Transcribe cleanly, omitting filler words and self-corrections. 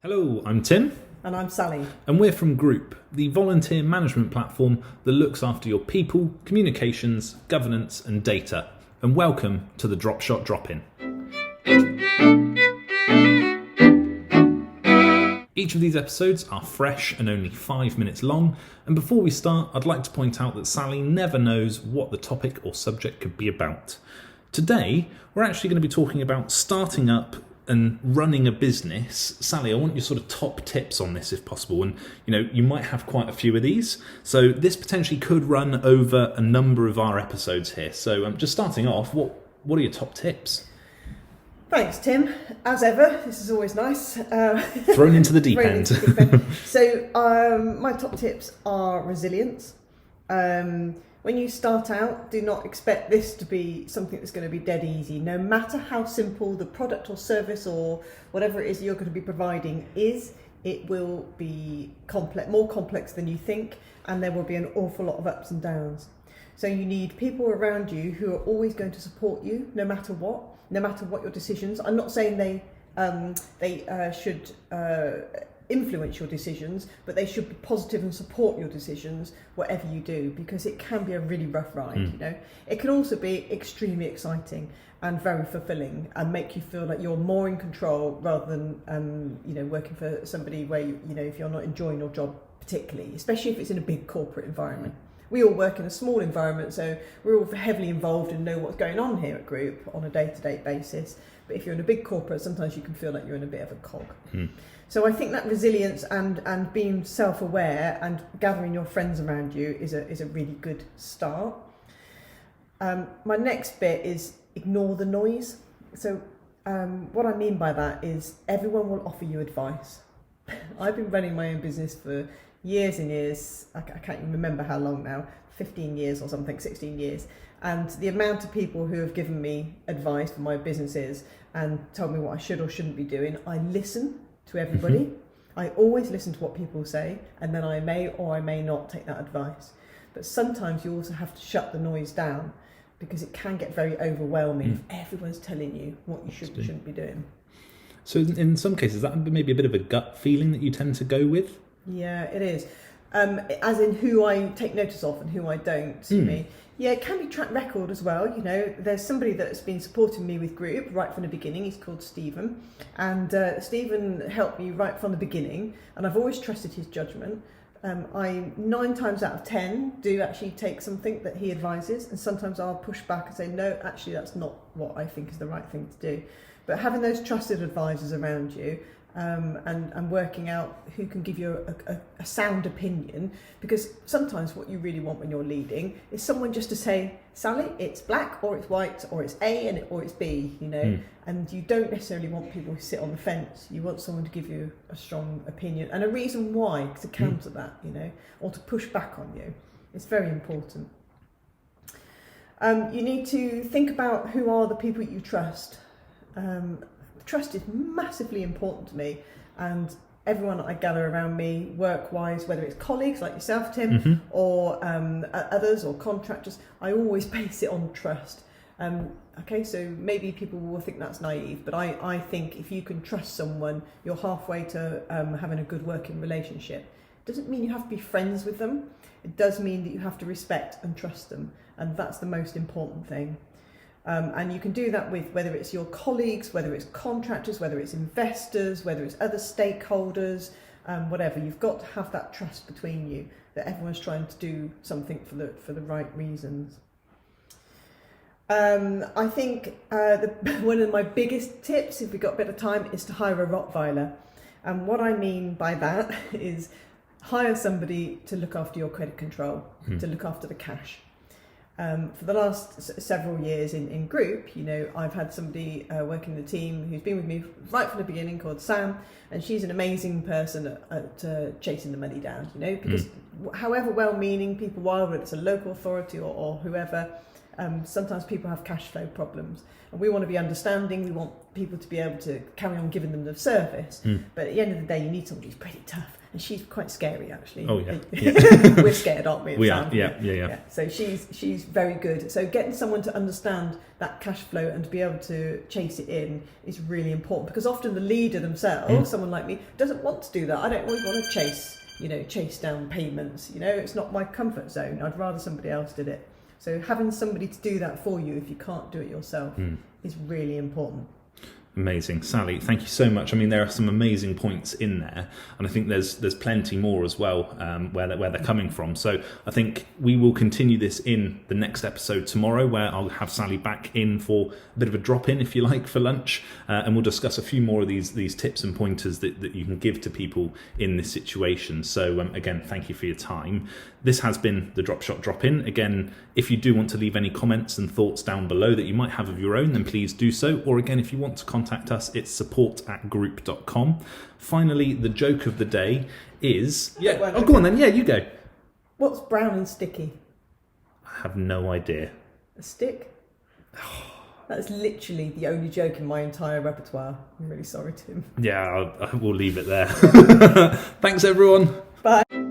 Hello, I'm Tim. And I'm Sally. And we're from Group, the volunteer management platform that looks after your people, communications, governance and data. And welcome to the Drop Shot Drop-In. Each of these episodes are fresh and only 5 minutes long. And before we start, I'd like to point out that Sally never knows what the topic or subject could be about. Today, we're actually going to be talking about starting up and running a business. Sally, I want your sort of top tips on this if possible. And, you might have quite a few of these. So this potentially could run over a number of our episodes here. So just starting off, what are your top tips? Thanks, Tim. As ever, this is always nice. Thrown into the deep end. So my top tips are resilience. When you start out, do not expect this to be something that's going to be dead easy. No matter how simple the product or service or whatever it is you're going to be providing is, it will be more complex than you think, and there will be an awful lot of ups and downs. So you need people around you who are always going to support you, no matter what your decisions. I'm not saying they should influence your decisions, but they should be positive and support your decisions, whatever you do, because it can be a really rough ride. It can also be extremely exciting and very fulfilling and make you feel like you're more in control rather than working for somebody where if you're not enjoying your job particularly, especially if it's in a big corporate environment. We all work in a small environment, so we're all heavily involved and know what's going on here at Group on a day-to-day basis. But if you're in a big corporate, sometimes you can feel like you're in a bit of a cog. So I think that resilience and being self-aware and gathering your friends around you is a really good start. My next bit is ignore the noise. So what I mean by that is everyone will offer you advice. I've been running my own business for years and years. I can't even remember how long now, 15 years or something, 16 years. And the amount of people who have given me advice for my businesses and told me what I should or shouldn't be doing, I listen to everybody. I always listen to what people say, and then I may or I may not take that advice. But sometimes you also have to shut the noise down, because it can get very overwhelming if everyone's telling you what you should or shouldn't be doing. So in some cases, that would be maybe a bit of a gut feeling that you tend to go with? Yeah, it is. As in who I take notice of and who I don't. Me. Yeah, it can be track record as well. There's somebody that's been supporting me with Group right from the beginning. He's called Stephen. And Stephen helped me right from the beginning. And I've always trusted his judgment. I 9 times out of 10 do actually take something that he advises. And sometimes I'll push back and say, no, actually, that's not what I think is the right thing to do. But having those trusted advisors around you, and working out who can give you a sound opinion, because sometimes what you really want when you're leading is someone just to say, Sally, it's black or it's white or it's A or it's B, and you don't necessarily want people who sit on the fence. You want someone to give you a strong opinion and a reason why to counter that, or to push back on you. It's very important. You need to think about who are the people you trust. Trust is massively important to me, and everyone I gather around me, work-wise, whether it's colleagues like yourself, Tim, or others or contractors, I always base it on trust. So maybe people will think that's naive, but I think if you can trust someone, you're halfway to having a good working relationship. It doesn't mean you have to be friends with them. It does mean that you have to respect and trust them, and that's the most important thing. And you can do that with whether it's your colleagues, whether it's contractors, whether it's investors, whether it's other stakeholders, whatever. You've got to have that trust between you that everyone's trying to do something for the right reasons. I think one of my biggest tips, if we've got a bit of time, is to hire a Rottweiler. And what I mean by that is hire somebody to look after your credit control, to look after the cash. For the last several years in Group, I've had somebody working in the team who's been with me right from the beginning called Sam, and she's an amazing person at chasing the money down, because however well-meaning people are, whether it's a local authority or whoever, Sometimes people have cash flow problems, and we want to be understanding. We want people to be able to carry on giving them the service. But at the end of the day, you need somebody who's pretty tough, and she's quite scary actually. Oh yeah, we're scared, aren't we? We are. Yeah. So she's very good. So getting someone to understand that cash flow and to be able to chase it in is really important, because often the leader themselves, someone like me, doesn't want to do that. I don't always want to chase down payments. It's not my comfort zone. I'd rather somebody else did it. So having somebody to do that for you if you can't do it yourself is really important. Amazing. Sally, thank you so much. I mean, there are some amazing points in there, and I think there's plenty more as well where they're coming from. So I think we will continue this in the next episode tomorrow, where I'll have Sally back in for a bit of a drop-in, if you like, for lunch, and we'll discuss a few more of these tips and pointers that you can give to people in this situation. So again, thank you for your time. This has been the Drop Shot Drop-In. Again, if you do want to leave any comments and thoughts down below that you might have of your own, then please do so. Or again, if you want to contact us, it's support@group.com. Finally, the joke of the day is... go on then. Yeah, you go. What's brown and sticky? I have no idea. A stick? That's literally the only joke in my entire repertoire. I'm really sorry, Tim. Yeah, I will leave it there. Thanks, everyone. Bye.